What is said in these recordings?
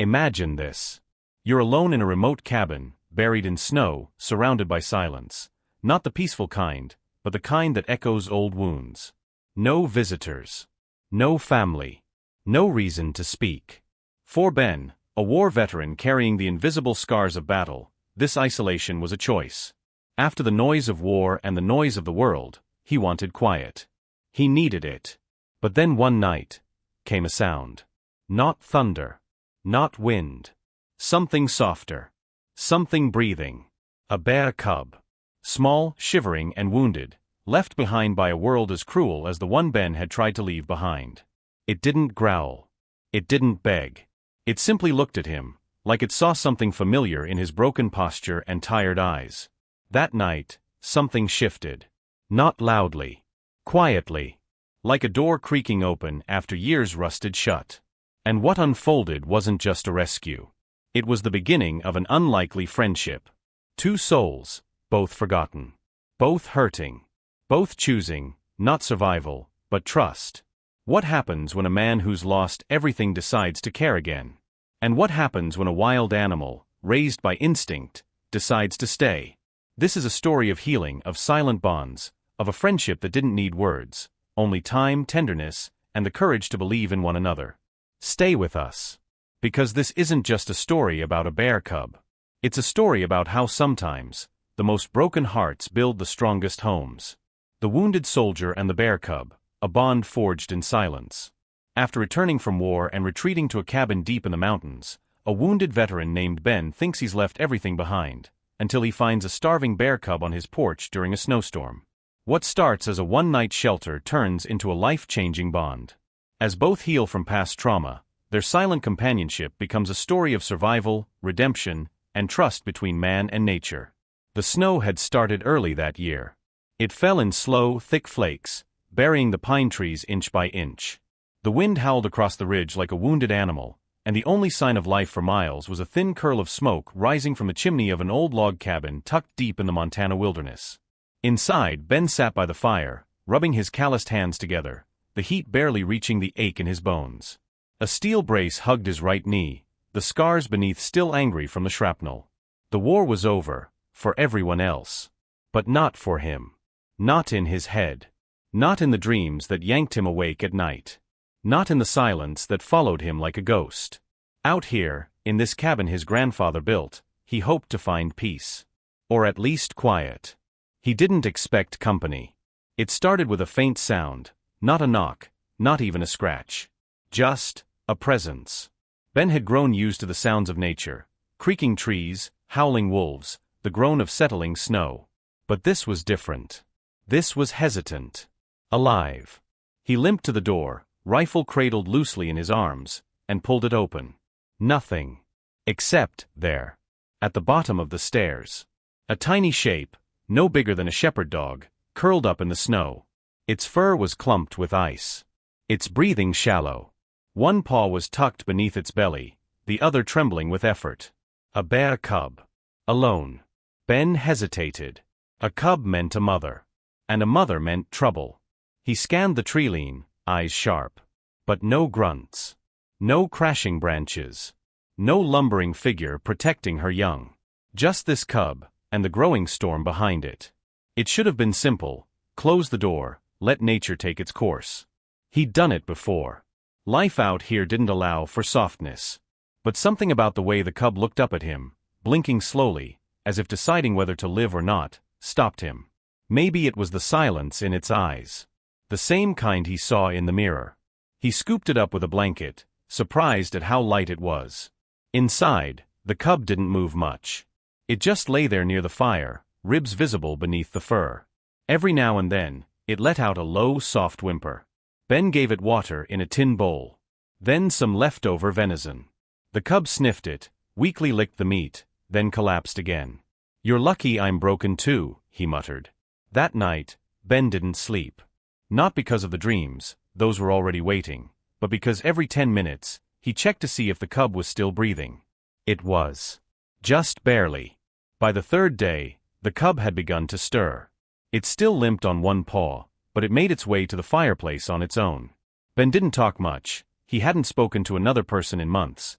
Imagine this. You're alone in a remote cabin, buried in snow, surrounded by silence. Not the peaceful kind, but the kind that echoes old wounds. No visitors. No family. No reason to speak. For Ben, a war veteran carrying the invisible scars of battle, this isolation was a choice. After the noise of war and the noise of the world, he wanted quiet. He needed it. But then one night, came a sound. Not thunder. Not wind. Something softer. Something breathing. A bear cub. Small, shivering and wounded, left behind by a world as cruel as the one Ben had tried to leave behind. It didn't growl. It didn't beg. It simply looked at him, like it saw something familiar in his broken posture and tired eyes. That night, something shifted. Not loudly. Quietly. Like a door creaking open after years rusted shut. And what unfolded wasn't just a rescue. It was the beginning of an unlikely friendship. Two souls, both forgotten. Both hurting. Both choosing, not survival, but trust. What happens when a man who's lost everything decides to care again? And what happens when a wild animal, raised by instinct, decides to stay? This is a story of healing, of silent bonds, of a friendship that didn't need words, only time, tenderness, and the courage to believe in one another. Stay with us. Because this isn't just a story about a bear cub. It's a story about how sometimes, the most broken hearts build the strongest homes. The wounded soldier and the bear cub, a bond forged in silence. After returning from war and retreating to a cabin deep in the mountains, a wounded veteran named Ben thinks he's left everything behind, until he finds a starving bear cub on his porch during a snowstorm. What starts as a one-night shelter turns into a life-changing bond. As both heal from past trauma, their silent companionship becomes a story of survival, redemption, and trust between man and nature. The snow had started early that year. It fell in slow, thick flakes, burying the pine trees inch by inch. The wind howled across the ridge like a wounded animal, and the only sign of life for miles was a thin curl of smoke rising from the chimney of an old log cabin tucked deep in the Montana wilderness. Inside, Ben sat by the fire, rubbing his calloused hands together, the heat barely reaching the ache in his bones. A steel brace hugged his right knee, the scars beneath still angry from the shrapnel. The war was over, for everyone else. But not for him. Not in his head. Not in the dreams that yanked him awake at night. Not in the silence that followed him like a ghost. Out here, in this cabin his grandfather built, he hoped to find peace. Or at least quiet. He didn't expect company. It started with a faint sound, not a knock, not even a scratch. Just a presence. Ben had grown used to the sounds of nature, creaking trees, howling wolves, the groan of settling snow. But this was different. This was hesitant. Alive. He limped to the door, rifle cradled loosely in his arms, and pulled it open. Nothing. Except there. At the bottom of the stairs. A tiny shape, no bigger than a shepherd dog, curled up in the snow. Its fur was clumped with ice. Its breathing shallow. One paw was tucked beneath its belly, the other trembling with effort. A bear cub. Alone. Ben hesitated. A cub meant a mother. And a mother meant trouble. He scanned the tree-line, eyes sharp. But no grunts. No crashing branches. No lumbering figure protecting her young. Just this cub, and the growing storm behind it. It should have been simple. Close the door, let nature take its course. He'd done it before. Life out here didn't allow for softness. But something about the way the cub looked up at him, blinking slowly, as if deciding whether to live or not, stopped him. Maybe it was the silence in its eyes. The same kind he saw in the mirror. He scooped it up with a blanket, surprised at how light it was. Inside, the cub didn't move much. It just lay there near the fire, ribs visible beneath the fur. Every now and then, it let out a low, soft whimper. Ben gave it water in a tin bowl. Then some leftover venison. The cub sniffed it, weakly licked the meat, then collapsed again. "You're lucky I'm broken too," he muttered. That night, Ben didn't sleep. Not because of the dreams, those were already waiting, but because every 10 minutes, he checked to see if the cub was still breathing. It was. Just barely. By the third day, the cub had begun to stir. It still limped on one paw, but it made its way to the fireplace on its own. Ben didn't talk much. He hadn't spoken to another person in months,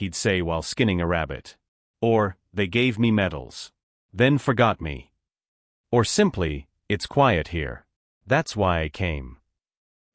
he'd say while skinning a rabbit. Or, they gave me medals. Then forgot me. Or simply, it's quiet here. That's why I came.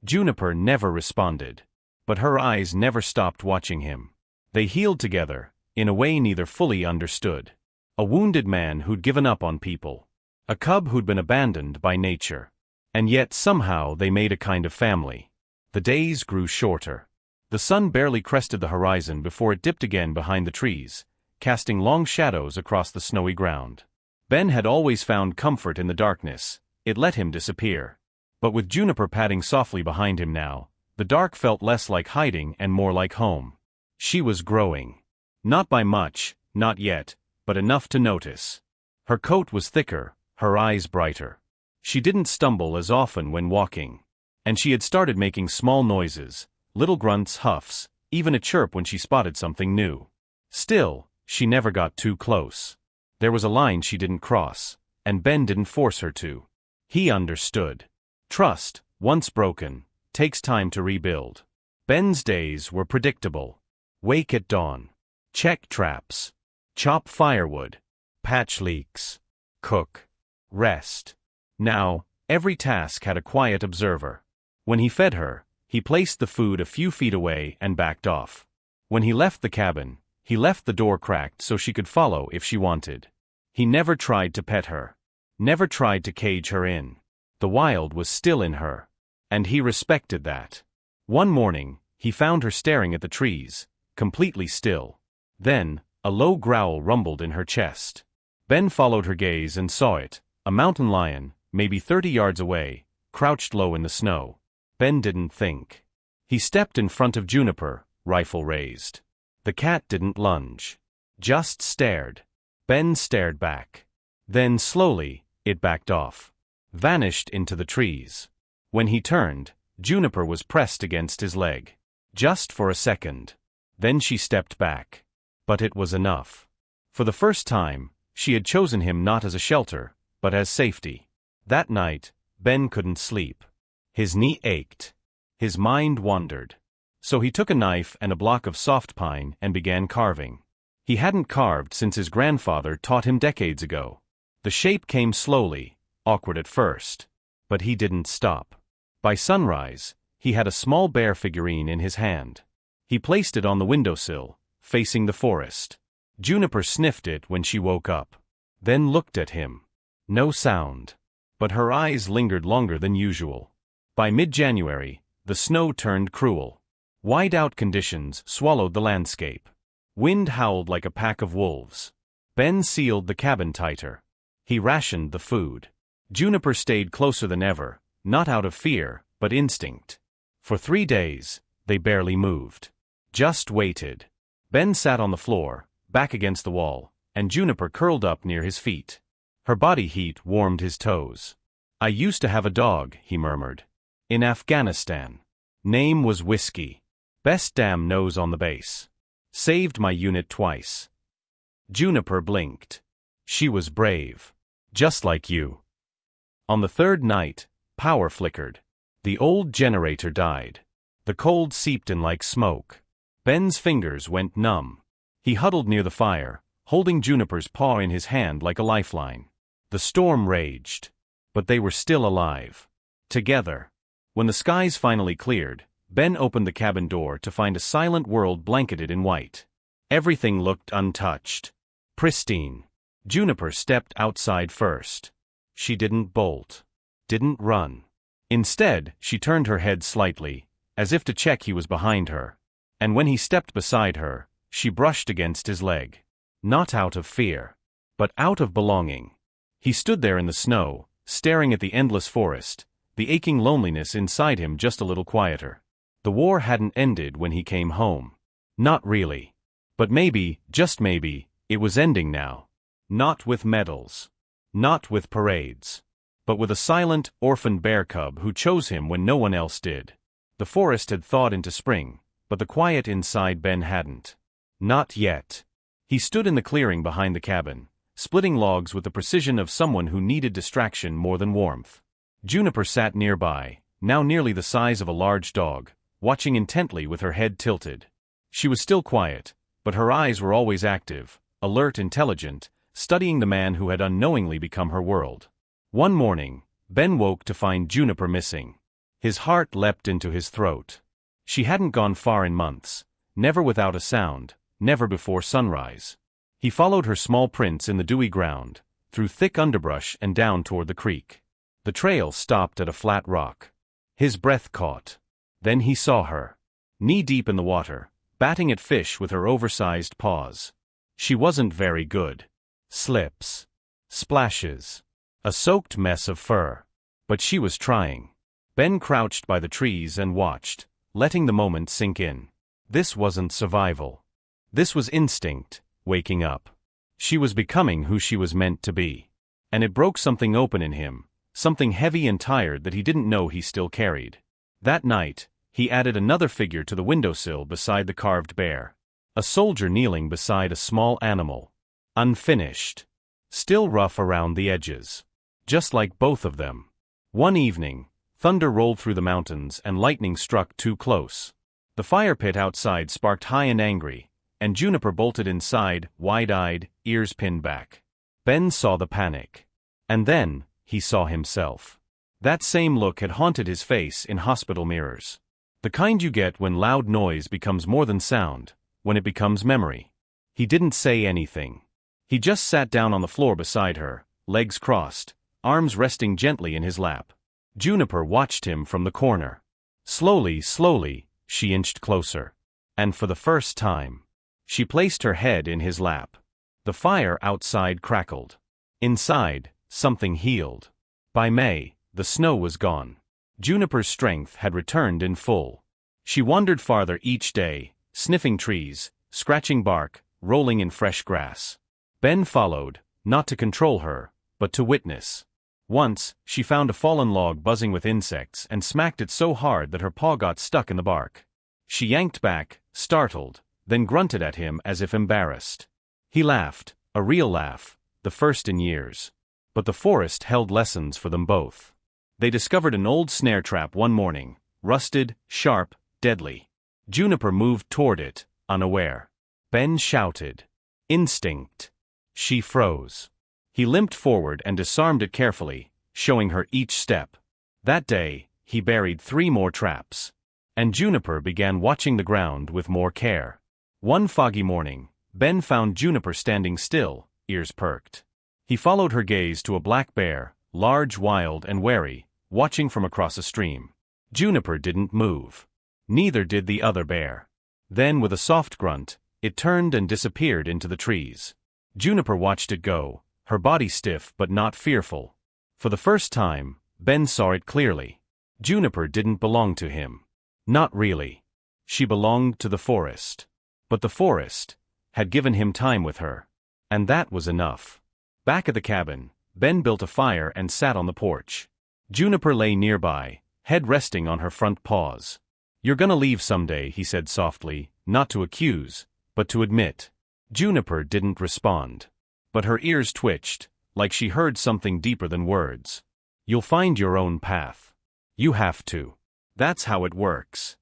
Juniper never responded. But her eyes never stopped watching him. They healed together, in a way neither fully understood. A wounded man who'd given up on people. A cub who'd been abandoned by nature. And yet somehow they made a kind of family. The days grew shorter. The sun barely crested the horizon before it dipped again behind the trees, casting long shadows across the snowy ground. Ben had always found comfort in the darkness. It let him disappear. But with Juniper padding softly behind him now, the dark felt less like hiding and more like home. She was growing. Not by much, not yet, but enough to notice. Her coat was thicker, her eyes brighter. She didn't stumble as often when walking. And she had started making small noises, little grunts, huffs, even a chirp when she spotted something new. Still, she never got too close. There was a line she didn't cross, and Ben didn't force her to. He understood. Trust, once broken, takes time to rebuild. Ben's days were predictable. Wake at dawn. Check traps. Chop firewood. Patch leaks. Cook. Rest. Now, every task had a quiet observer. When he fed her, he placed the food a few feet away and backed off. When he left the cabin, he left the door cracked so she could follow if she wanted. He never tried to pet her. Never tried to cage her in. The wild was still in her. And he respected that. One morning, he found her staring at the trees, completely still. Then, a low growl rumbled in her chest. Ben followed her gaze and saw it, a mountain lion, maybe 30 yards away, crouched low in the snow. Ben didn't think. He stepped in front of Juniper, rifle raised. The cat didn't lunge. Just stared. Ben stared back. Then slowly, it backed off. Vanished into the trees. When he turned, Juniper was pressed against his leg. Just for a second. Then she stepped back. But it was enough. For the first time, she had chosen him not as a shelter, but as safety. That night, Ben couldn't sleep. His knee ached. His mind wandered. So he took a knife and a block of soft pine and began carving. He hadn't carved since his grandfather taught him decades ago. The shape came slowly, awkward at first. But he didn't stop. By sunrise, he had a small bear figurine in his hand. He placed it on the windowsill, facing the forest. Juniper sniffed it when she woke up. Then looked at him. No sound. But her eyes lingered longer than usual. By mid-January, the snow turned cruel. White-out conditions swallowed the landscape. Wind howled like a pack of wolves. Ben sealed the cabin tighter. He rationed the food. Juniper stayed closer than ever, not out of fear, but instinct. For 3 days, they barely moved. Just waited. Ben sat on the floor, back against the wall, and Juniper curled up near his feet. Her body heat warmed his toes. "I used to have a dog," he murmured. "In Afghanistan. Name was Whiskey. Best damn nose on the base. Saved my unit twice." Juniper blinked. She was brave. Just like you. On the third night, power flickered. The old generator died. The cold seeped in like smoke. Ben's fingers went numb. He huddled near the fire, holding Juniper's paw in his hand like a lifeline. The storm raged. But they were still alive. Together. When the skies finally cleared, Ben opened the cabin door to find a silent world blanketed in white. Everything looked untouched. Pristine. Juniper stepped outside first. She didn't bolt. Didn't run. Instead, she turned her head slightly, as if to check he was behind her. And when he stepped beside her, she brushed against his leg. Not out of fear, but out of belonging. He stood there in the snow, staring at the endless forest, the aching loneliness inside him just a little quieter. The war hadn't ended when he came home. Not really. But maybe, just maybe, it was ending now. Not with medals. Not with parades. But with a silent, orphaned bear cub who chose him when no one else did. The forest had thawed into spring, but the quiet inside Ben hadn't. Not yet. He stood in the clearing behind the cabin, splitting logs with the precision of someone who needed distraction more than warmth. Juniper sat nearby, now nearly the size of a large dog, watching intently with her head tilted. She was still quiet, but her eyes were always active, alert, intelligent, studying the man who had unknowingly become her world. One morning, Ben woke to find Juniper missing. His heart leapt into his throat. She hadn't gone far in months, never without a sound, never before sunrise. He followed her small prints in the dewy ground, through thick underbrush and down toward the creek. The trail stopped at a flat rock. His breath caught. Then he saw her, knee-deep in the water, batting at fish with her oversized paws. She wasn't very good. Slips. Splashes. A soaked mess of fur. But she was trying. Ben crouched by the trees and watched, letting the moment sink in. This wasn't survival. This was instinct, waking up. She was becoming who she was meant to be. And it broke something open in him, something heavy and tired that he didn't know he still carried. That night, he added another figure to the windowsill beside the carved bear. A soldier kneeling beside a small animal. Unfinished. Still rough around the edges. Just like both of them. One evening, thunder rolled through the mountains and lightning struck too close. The fire pit outside sparked high and angry, and Juniper bolted inside, wide-eyed, ears pinned back. Ben saw the panic. And then, he saw himself. That same look had haunted his face in hospital mirrors. The kind you get when loud noise becomes more than sound, when it becomes memory. He didn't say anything. He just sat down on the floor beside her, legs crossed, arms resting gently in his lap. Juniper watched him from the corner. Slowly, she inched closer. And for the first time, she placed her head in his lap. The fire outside crackled. Inside, something healed. By May, the snow was gone. Juniper's strength had returned in full. She wandered farther each day, sniffing trees, scratching bark, rolling in fresh grass. Ben followed, not to control her, but to witness. Once, she found a fallen log buzzing with insects and smacked it so hard that her paw got stuck in the bark. She yanked back, startled, then grunted at him as if embarrassed. He laughed, a real laugh, the first in years. But the forest held lessons for them both. They discovered an old snare trap one morning, rusted, sharp, deadly. Juniper moved toward it, unaware. Ben shouted. Instinct. She froze. He limped forward and disarmed it carefully, showing her each step. That day, he buried 3 more traps. And Juniper began watching the ground with more care. One foggy morning, Ben found Juniper standing still, ears perked. He followed her gaze to a black bear, large, wild, and wary, watching from across a stream. Juniper didn't move. Neither did the other bear. Then, with a soft grunt, it turned and disappeared into the trees. Juniper watched it go, her body stiff but not fearful. For the first time, Ben saw it clearly. Juniper didn't belong to him. Not really. She belonged to the forest. But the forest had given him time with her. And that was enough. Back at the cabin, Ben built a fire and sat on the porch. Juniper lay nearby, head resting on her front paws. You're gonna leave someday, he said softly, not to accuse, but to admit. Juniper didn't respond. But her ears twitched, like she heard something deeper than words. You'll find your own path. You have to. That's how it works.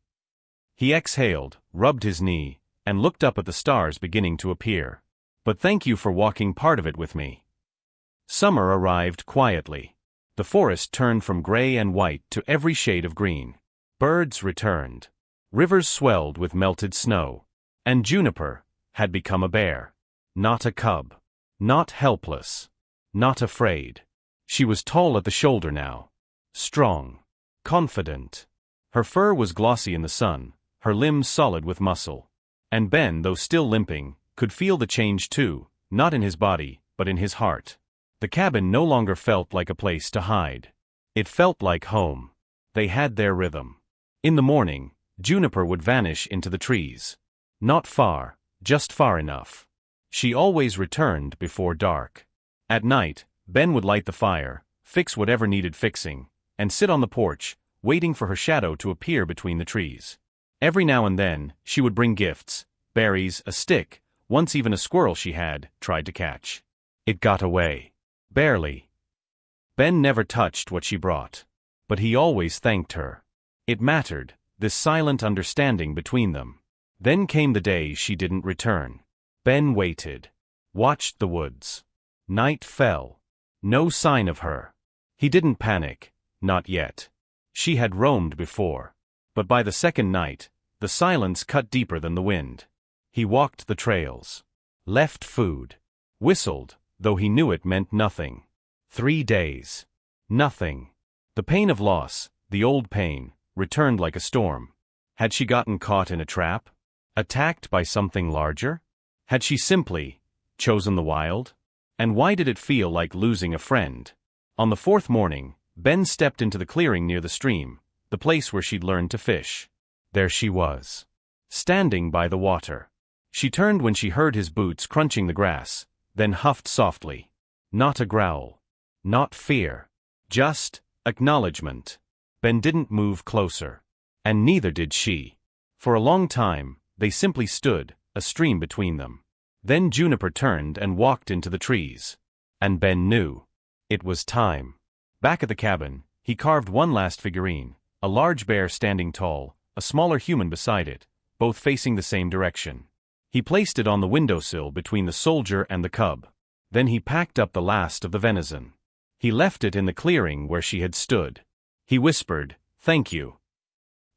He exhaled, rubbed his knee, and looked up at the stars beginning to appear. But thank you for walking part of it with me. Summer arrived quietly. The forest turned from gray and white to every shade of green. Birds returned. Rivers swelled with melted snow. And Juniper had become a bear. Not a cub. Not helpless. Not afraid. She was tall at the shoulder now. Strong. Confident. Her fur was glossy in the sun, her limbs solid with muscle. And Ben, though still limping, could feel the change too, not in his body, but in his heart. The cabin no longer felt like a place to hide. It felt like home. They had their rhythm. In the morning, Juniper would vanish into the trees. Not far, just far enough. She always returned before dark. At night, Ben would light the fire, fix whatever needed fixing, and sit on the porch, waiting for her shadow to appear between the trees. Every now and then, she would bring gifts, berries, a stick, once even a squirrel she had tried to catch. It got away. Barely. Ben never touched what she brought. But he always thanked her. It mattered, this silent understanding between them. Then came the day she didn't return. Ben waited. Watched the woods. Night fell. No sign of her. He didn't panic. Not yet. She had roamed before. But by the second night, the silence cut deeper than the wind. He walked the trails. Left food. Whistled, though he knew it meant nothing. 3 days. Nothing. The pain of loss, the old pain, returned like a storm. Had she gotten caught in a trap? Attacked by something larger? Had she simply chosen the wild? And why did it feel like losing a friend? On the 4th morning, Ben stepped into the clearing near the stream, the place where she'd learned to fish. There she was. Standing by the water. She turned when she heard his boots crunching the grass, then huffed softly. Not a growl. Not fear. Just acknowledgement. Ben didn't move closer. And neither did she. For a long time, they simply stood, a stream between them. Then Juniper turned and walked into the trees. And Ben knew. It was time. Back at the cabin, he carved one last figurine, a large bear standing tall, a smaller human beside it, both facing the same direction. He placed it on the windowsill between the soldier and the cub. Then he packed up the last of the venison. He left it in the clearing where she had stood. He whispered, "Thank you,"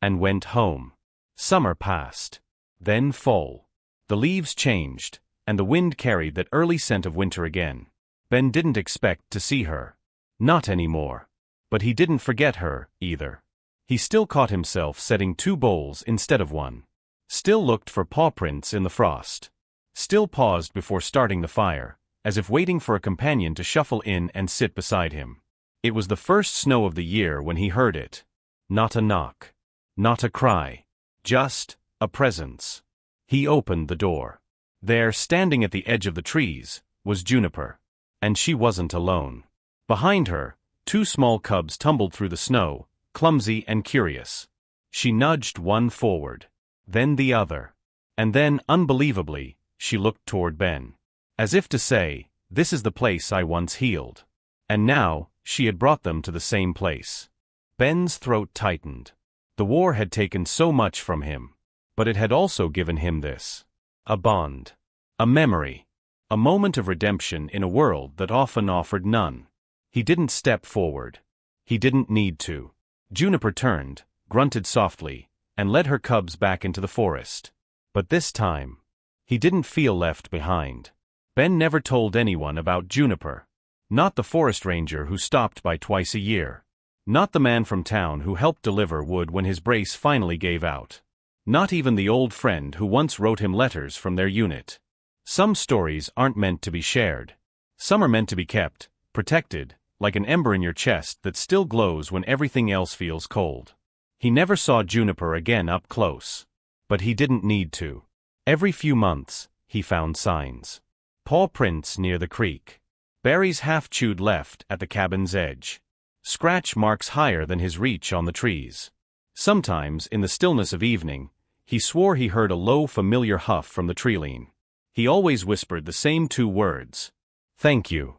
and went home. Summer passed. Then fall. The leaves changed, and the wind carried that early scent of winter again. Ben didn't expect to see her. Not anymore. But he didn't forget her, either. He still caught himself setting 2 bowls instead of 1. Still looked for paw prints in the frost. Still paused before starting the fire, as if waiting for a companion to shuffle in and sit beside him. It was the first snow of the year when he heard it. Not a knock. Not a cry. Just a presence. He opened the door. There, standing at the edge of the trees, was Juniper. And she wasn't alone. Behind her, 2 small cubs tumbled through the snow, clumsy and curious. She nudged one forward. Then the other. And then, unbelievably, she looked toward Ben. As if to say, "This is the place I once healed." And now, she had brought them to the same place. Ben's throat tightened. The war had taken so much from him. But it had also given him this. A bond. A memory. A moment of redemption in a world that often offered none. He didn't step forward. He didn't need to. Juniper turned, grunted softly, and led her cubs back into the forest. But this time, he didn't feel left behind. Ben never told anyone about Juniper. Not the forest ranger who stopped by twice a year. Not the man from town who helped deliver wood when his brace finally gave out. Not even the old friend who once wrote him letters from their unit. Some stories aren't meant to be shared. Some are meant to be kept, protected, like an ember in your chest that still glows when everything else feels cold. He never saw Juniper again up close. But he didn't need to. Every few months, he found signs. Paw prints near the creek. Berries half-chewed left at the cabin's edge. Scratch marks higher than his reach on the trees. Sometimes, in the stillness of evening, he swore he heard a low, familiar huff from the treeline. He always whispered the same 2 words. "Thank you."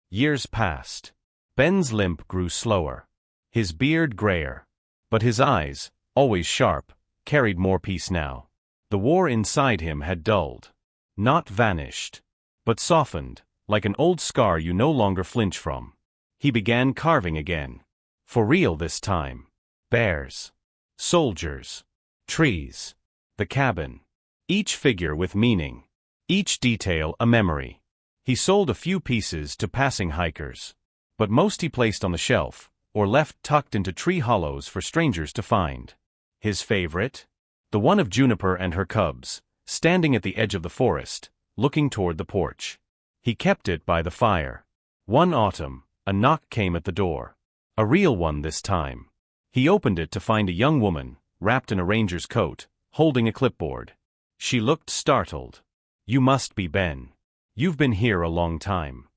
Years passed. Ben's limp grew slower. His beard grayer. But his eyes, always sharp, carried more peace now. The war inside him had dulled. Not vanished. But softened, like an old scar you no longer flinch from. He began carving again. For real this time. Bears. Soldiers. Trees. The cabin. Each figure with meaning. Each detail a memory. He sold a few pieces to passing hikers. But most he placed on the shelf, or left tucked into tree hollows for strangers to find. His favorite? The one of Juniper and her cubs, standing at the edge of the forest, looking toward the porch. He kept it by the fire. One autumn, a knock came at the door. A real one this time. He opened it to find a young woman, wrapped in a ranger's coat, holding a clipboard. She looked startled. "You must be Ben. You've been here a long time."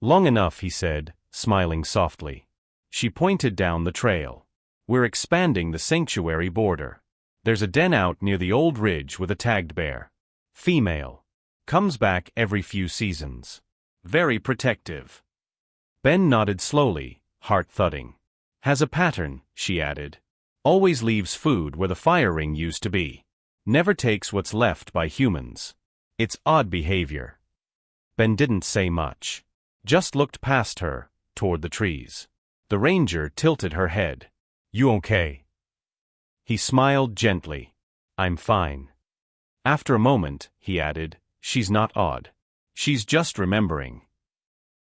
"Long enough," he said, smiling softly. She pointed down the trail. "We're expanding the sanctuary border. There's a den out near the old ridge with a tagged bear. Female. Comes back every few seasons. Very protective." Ben nodded slowly, heart thudding. "Has a pattern," she added. "Always leaves food where the fire ring used to be." never takes what's left by humans. It's odd behavior. Ben didn't say much. Just looked past her, toward the trees. The ranger tilted her head. You okay? He smiled gently. I'm fine. After a moment, he added, she's not odd. She's just remembering.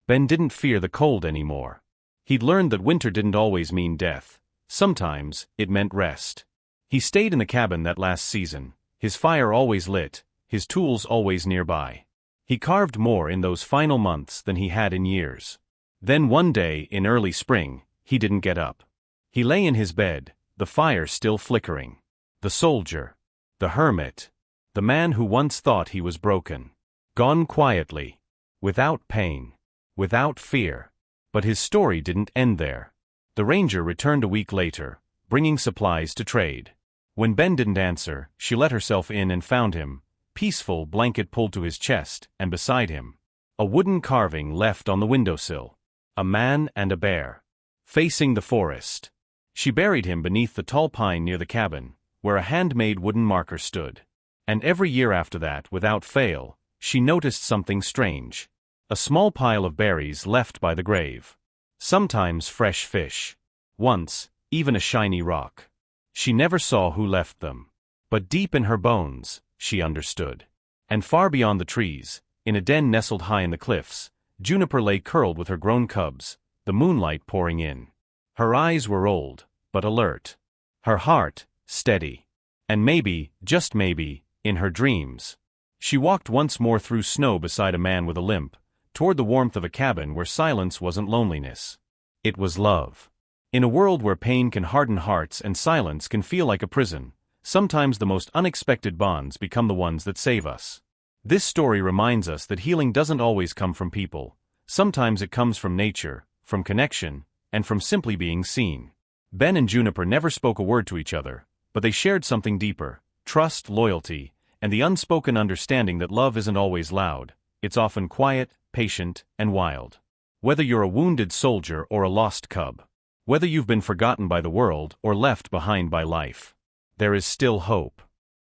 Ben didn't fear the cold anymore. He'd learned that winter didn't always mean death. Sometimes, it meant rest. He stayed in the cabin that last season, his fire always lit, his tools always nearby. He carved more in those final months than he had in years. Then one day, in early spring, he didn't get up. He lay in his bed, the fire still flickering. The soldier. The hermit. The man who once thought he was broken. Gone quietly. Without pain. Without fear. But his story didn't end there. The ranger returned a week later, bringing supplies to trade. When Ben didn't answer, she let herself in and found him, peaceful, blanket pulled to his chest, and beside him, a wooden carving left on the windowsill. A man and a bear. Facing the forest. She buried him beneath the tall pine near the cabin, where a handmade wooden marker stood. And every year after that, without fail, she noticed something strange. A small pile of berries left by the grave. Sometimes fresh fish. Once, even a shiny rock. She never saw who left them. But deep in her bones, she understood. And far beyond the trees, in a den nestled high in the cliffs, Juniper lay curled with her grown cubs, the moonlight pouring in. Her eyes were old, but alert. Her heart, steady. And maybe, just maybe, in her dreams. She walked once more through snow beside a man with a limp, toward the warmth of a cabin where silence wasn't loneliness. It was love. In a world where pain can harden hearts and silence can feel like a prison, sometimes the most unexpected bonds become the ones that save us. This story reminds us that healing doesn't always come from people. Sometimes it comes from nature, from connection, and from simply being seen. Ben and Juniper never spoke a word to each other, but they shared something deeper: trust, loyalty, and the unspoken understanding that love isn't always loud. It's often quiet, patient, and wild. Whether you're a wounded soldier or a lost cub, whether you've been forgotten by the world or left behind by life, there is still hope.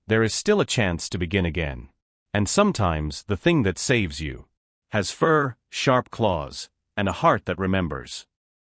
There is still a chance to begin again. And sometimes the thing that saves you has fur, sharp claws, and a heart that remembers.